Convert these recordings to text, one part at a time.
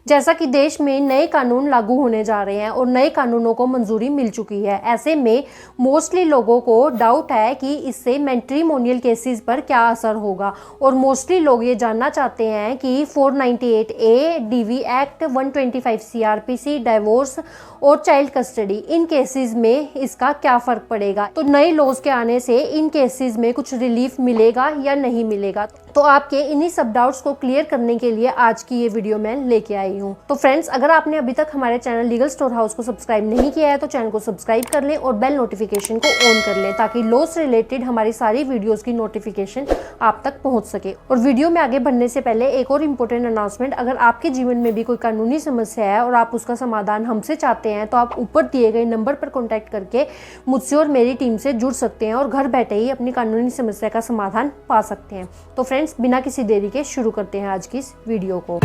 जैसा कि देश में नए कानून लागू होने जा रहे हैं और नए कानूनों को मंजूरी मिल चुकी है, ऐसे में मोस्टली लोगों को डाउट है कि इससे मैट्रिमोनियल केसेस पर क्या असर होगा। और मोस्टली लोग ये जानना चाहते हैं कि 498A, DV act, 125 CrPC, divorce और चाइल्ड कस्टडी, इन केसेस में इसका क्या फ़र्क पड़ेगा। तो नए लॉज के आने से इन केसेस में कुछ रिलीफ मिलेगा या नहीं मिलेगा। तो आपके इन्हीं सब डाउट्स को क्लियर करने के लिए आज की ये वीडियो मैं लेके आई हूँ। तो फ्रेंड्स, अगर आपने अभी तक हमारे चैनल लीगल स्टोर हाउस को सब्सक्राइब नहीं किया है तो चैनल को सब्सक्राइब कर लें और बेल नोटिफिकेशन को ऑन कर लें, ताकि लॉ से रिलेटेड हमारी सारी वीडियोस की नोटिफिकेशन आप तक पहुंच सके। और वीडियो में आगे बढ़ने से पहले एक और इम्पोर्टेंट अनाउंसमेंट, अगर आपके जीवन में भी कोई कानूनी समस्या है और आप उसका समाधान हमसे चाहते हैं तो आप ऊपर दिए गए नंबर पर कॉन्टैक्ट करके मुझसे और मेरी टीम से जुड़ सकते हैं और घर बैठे ही अपनी कानूनी समस्या का समाधान पा सकते हैं। तो फ्रेंड्स, बिना किसी देरी के शुरू करते हैं आज की इस वीडियो को।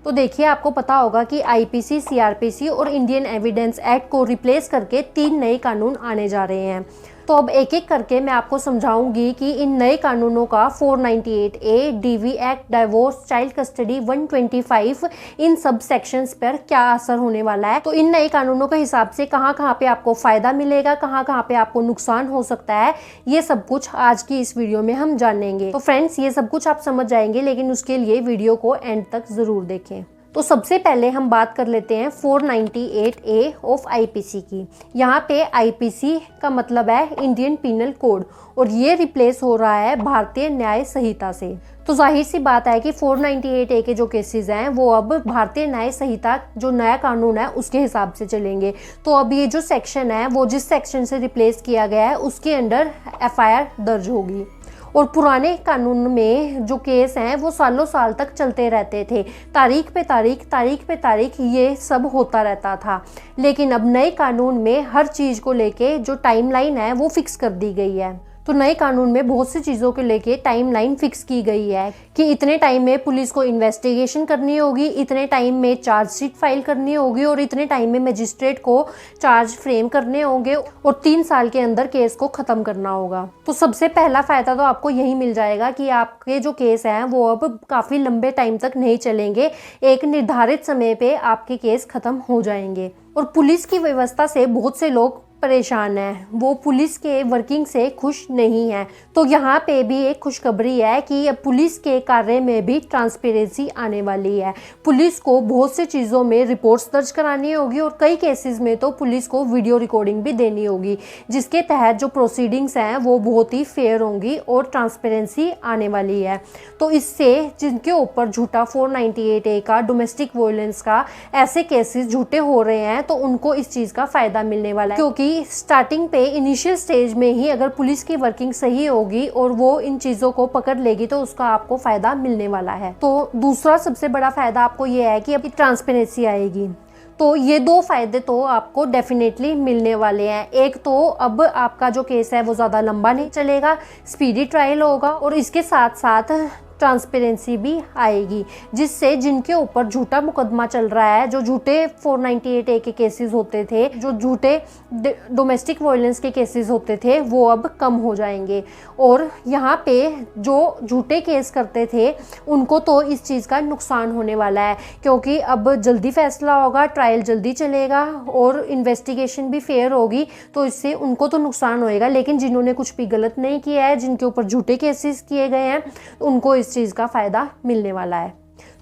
तो देखिए, आपको पता होगा कि आईपीसी, सीआरपीसी और इंडियन एविडेंस एक्ट को रिप्लेस करके 3 नए कानून आने जा रहे हैं। तो अब एक एक करके मैं आपको समझाऊंगी कि इन नए कानूनों का 498A, DV act, divorce, child custody, 125, इन सब सेक्शंस पर क्या असर होने वाला है। तो इन नए कानूनों के हिसाब से कहाँ कहाँ पे आपको फायदा मिलेगा, कहाँ कहाँ पे आपको नुकसान हो सकता है, ये सब कुछ आज की इस वीडियो में हम जानेंगे। तो फ्रेंड्स, ये सब कुछ आप समझ जाएंगे, लेकिन उसके लिए वीडियो को एंड तक जरूर देखें। तो सबसे पहले हम बात कर लेते हैं 498A ऑफ आईपीसी की। यहाँ पे आईपीसी का मतलब है इंडियन पीनल कोड, और ये रिप्लेस हो रहा है भारतीय न्याय संहिता से। तो जाहिर सी बात है कि 498A के जो केसेस हैं वो अब भारतीय न्याय संहिता जो नया कानून है उसके हिसाब से चलेंगे। तो अब ये जो सेक्शन है वो जिस सेक्शन से रिप्लेस किया गया है उसके अंडर एफआईआर दर्ज होगी। और पुराने कानून में जो केस हैं वो सालों साल तक चलते रहते थे, तारीख पे तारीख ये सब होता रहता था। लेकिन अब नए कानून में हर चीज़ को लेके जो टाइमलाइन है वो फिक्स कर दी गई है। तो नए कानून में बहुत सी चीज़ों को लेके टाइमलाइन फिक्स की गई है कि इतने टाइम में पुलिस को इन्वेस्टिगेशन करनी होगी, इतने टाइम में चार्जशीट फाइल करनी होगी और इतने टाइम में मजिस्ट्रेट को चार्ज फ्रेम करने होंगे और 3 साल के अंदर केस को ख़त्म करना होगा। तो सबसे पहला फ़ायदा तो आपको यही मिल जाएगा कि आपके जो केस हैं वो अब काफ़ी लंबे टाइम तक नहीं चलेंगे, एक निर्धारित समय पर आपके केस ख़त्म हो जाएंगे। और पुलिस की व्यवस्था से बहुत से लोग परेशान है, वो पुलिस के वर्किंग से खुश नहीं है। तो यहाँ पे भी एक खुशखबरी है कि अब पुलिस के कार्य में भी ट्रांसपेरेंसी आने वाली है। पुलिस को बहुत से चीज़ों में रिपोर्ट्स दर्ज करानी होगी और कई केसेस में तो पुलिस को वीडियो रिकॉर्डिंग भी देनी होगी, जिसके तहत जो प्रोसीडिंग्स हैं वो बहुत ही फेयर होंगी और ट्रांसपेरेंसी आने वाली है। तो इससे जिनके ऊपर झूठा 498A का डोमेस्टिक वायलेंस का ऐसे केसेस झूठे हो रहे हैं तो उनको इस चीज़ का फ़ायदा मिलने वाला है, क्योंकि स्टार्टिंग पे इनिशियल स्टेज में ही अगर पुलिस की वर्किंग सही होगी और वो इन चीज़ों को पकड़ लेगी तो उसका आपको फ़ायदा मिलने वाला है। तो दूसरा सबसे बड़ा फ़ायदा आपको ये है कि अभी ट्रांसपेरेंसी आएगी। तो ये 2 फायदे तो आपको डेफिनेटली मिलने वाले हैं। एक तो अब आपका जो केस है वो ज़्यादा लंबा नहीं चलेगा, स्पीडी ट्रायल होगा और इसके साथ साथ ट्रांसपेरेंसी भी आएगी, जिससे जिनके ऊपर झूठा मुकदमा चल रहा है, जो झूठे 498A के केसेस होते थे, जो झूठे डोमेस्टिक वायलेंस के केसेस होते थे, वो अब कम हो जाएंगे। और यहाँ पे जो झूठे केस करते थे उनको तो इस चीज़ का नुकसान होने वाला है, क्योंकि अब जल्दी फैसला होगा, ट्रायल जल्दी चलेगा और इन्वेस्टिगेशन भी फेयर होगी, तो इससे उनको तो नुकसान होएगा। लेकिन जिन्होंने कुछ भी गलत नहीं किया है, जिनके ऊपर झूठे केसेस किए गए हैं, उनको इस चीज़ का फ़ायदा मिलने वाला है।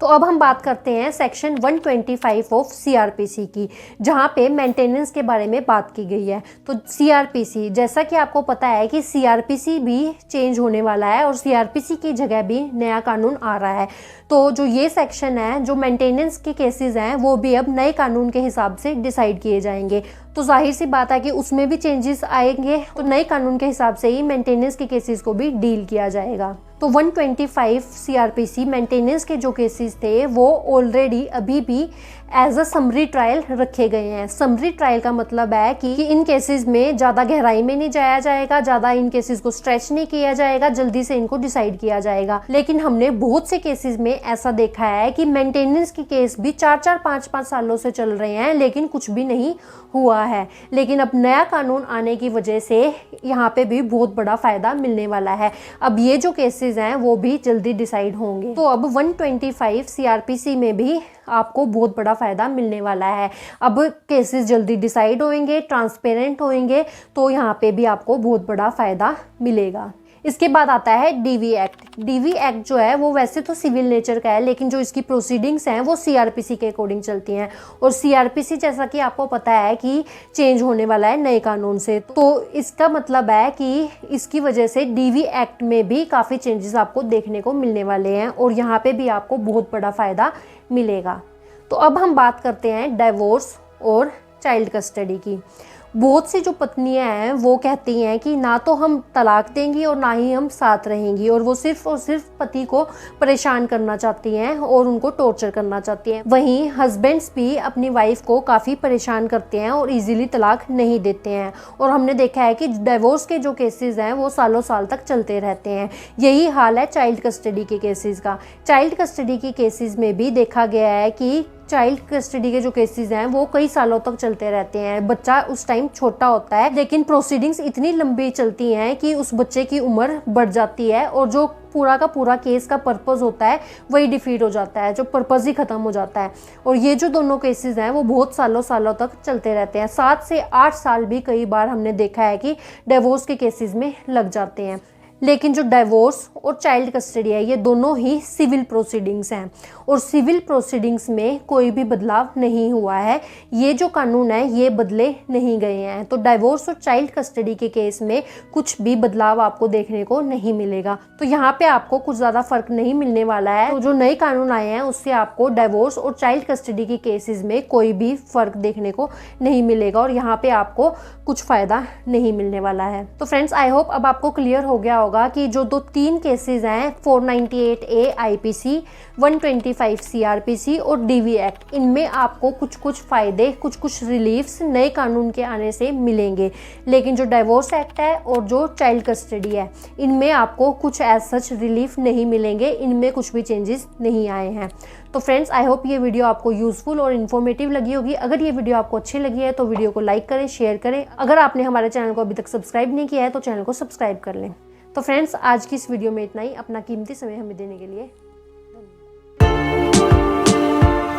तो अब हम बात करते हैं सेक्शन 125 ऑफ सीआरपीसी की, जहां पे मेंटेनेंस के बारे में बात की गई है। तो सीआरपीसी, जैसा कि आपको पता है कि सीआरपीसी भी चेंज होने वाला है और सीआरपीसी की जगह भी नया कानून आ रहा है। तो जो ये सेक्शन है, जो मेंटेनेंस के केसेस हैं, वो भी अब नए कानून के हिसाब से डिसाइड किए जाएंगे। तो जाहिर सी बात है कि उसमें भी चेंजेस आएंगे, तो नए कानून के हिसाब से ही मेंटेनेंस के केसेस को भी डील किया जाएगा। तो 125 सीआरपीसी मेंटेनेंस के जो केसेस केसेस थे वो ऑलरेडी अभी भी एज अ समरी ट्रायल रखे गए हैं। समरी ट्रायल का मतलब है कि इन केसेस में ज़्यादा गहराई में नहीं जाया जाएगा, ज़्यादा इन केसेस को स्ट्रेच नहीं किया जाएगा, जल्दी से इनको डिसाइड किया जाएगा। लेकिन हमने बहुत से केसेस में ऐसा देखा है कि मेंटेनेंस के केस भी 4-4, 5-5 सालों से चल रहे हैं लेकिन कुछ भी नहीं हुआ है। लेकिन अब नया कानून आने की वजह से यहाँ पे भी बहुत बड़ा फ़ायदा मिलने वाला है। अब ये जो केसेस हैं वो भी जल्दी डिसाइड होंगे। तो अब 125 CRPC में भी आपको बहुत बड़ा फ़ायदा मिलने वाला है। अब केसेस जल्दी डिसाइड होंगे, ट्रांसपेरेंट होंगे, तो यहाँ पे भी आपको बहुत बड़ा फ़ायदा मिलेगा। इसके बाद आता है DV एक्ट। DV एक्ट जो है वो वैसे तो सिविल नेचर का है, लेकिन जो इसकी प्रोसीडिंग्स हैं वो CRPC के अकॉर्डिंग चलती हैं। और CRPC जैसा कि आपको पता है कि चेंज होने वाला है नए कानून से, तो इसका मतलब है कि इसकी वजह से DV एक्ट में भी काफ़ी चेंजेस आपको देखने को मिलने वाले हैं और यहाँ पे भी आपको बहुत बड़ा फ़ायदा मिलेगा। तो अब हम बात करते हैं डाइवोर्स और चाइल्ड कस्टडी की। बहुत सी जो पत्नियां हैं वो कहती हैं कि ना तो हम तलाक देंगी और ना ही हम साथ रहेंगी, और वो सिर्फ और सिर्फ पति को परेशान करना चाहती हैं और उनको टॉर्चर करना चाहती हैं। वहीं हस्बैंड्स भी अपनी वाइफ को काफ़ी परेशान करते हैं और इजीली तलाक नहीं देते हैं। और हमने देखा है कि डिवोर्स के जो केसेस हैं वो सालों साल तक चलते रहते हैं। यही हाल है चाइल्ड कस्टडी के केसेस का। चाइल्ड कस्टडी के केसेस में भी देखा गया है कि चाइल्ड कस्टडी के जो केसेस हैं वो कई सालों तक चलते रहते हैं। बच्चा उस टाइम छोटा होता है, लेकिन प्रोसीडिंग्स इतनी लंबी चलती हैं कि उस बच्चे की उम्र बढ़ जाती है और जो पूरा का पूरा केस का पर्पस होता है वही डिफीट हो जाता है, जो पर्पस ही खत्म हो जाता है। और ये जो दोनों केसेस हैं वो बहुत सालों सालों तक चलते रहते हैं। 7 से 8 साल भी कई बार हमने देखा है कि डिवोर्स के केसेस में लग जाते हैं। लेकिन जो डिवोर्स और चाइल्ड कस्टडी है ये दोनों ही सिविल प्रोसीडिंग्स हैं और सिविल प्रोसीडिंग्स में कोई भी बदलाव नहीं हुआ है। ये जो कानून है ये बदले नहीं गए हैं। तो डिवोर्स और चाइल्ड कस्टडी के केस में कुछ भी बदलाव आपको देखने को नहीं मिलेगा। तो यहाँ पे आपको कुछ ज़्यादा फर्क नहीं मिलने वाला है। तो जो नए कानून आए हैं उससे आपको डिवोर्स और चाइल्ड कस्टडी के केसेस में कोई भी फर्क देखने को नहीं मिलेगा और यहाँ पे आपको कुछ फ़ायदा नहीं मिलने वाला है। तो फ्रेंड्स, आई होप अब आपको क्लियर हो गया होगा कि जो 3 केसेस हैं 498A IPC, 125 CRPC और DV एक्ट, इनमें आपको कुछ फायदे, कुछ रिलीफ्स नए कानून के आने से मिलेंगे। लेकिन जो डिवोर्स एक्ट है और जो चाइल्ड कस्टडी है इनमें आपको कुछ एज सच रिलीफ नहीं मिलेंगे, इनमें कुछ भी चेंजेस नहीं आए हैं। तो फ्रेंड्स, आई होप ये वीडियो आपको यूजफुल और इन्फॉर्मेटिव लगी होगी। अगर ये वीडियो आपको अच्छी लगी है तो वीडियो को लाइक करें, शेयर करें। अगर आपने हमारे चैनल को अभी तक सब्सक्राइब नहीं किया है तो चैनल को सब्सक्राइब कर लें। तो फ्रेंड्स, आज की इस वीडियो में इतना ही। अपना कीमती समय हमें देने के लिए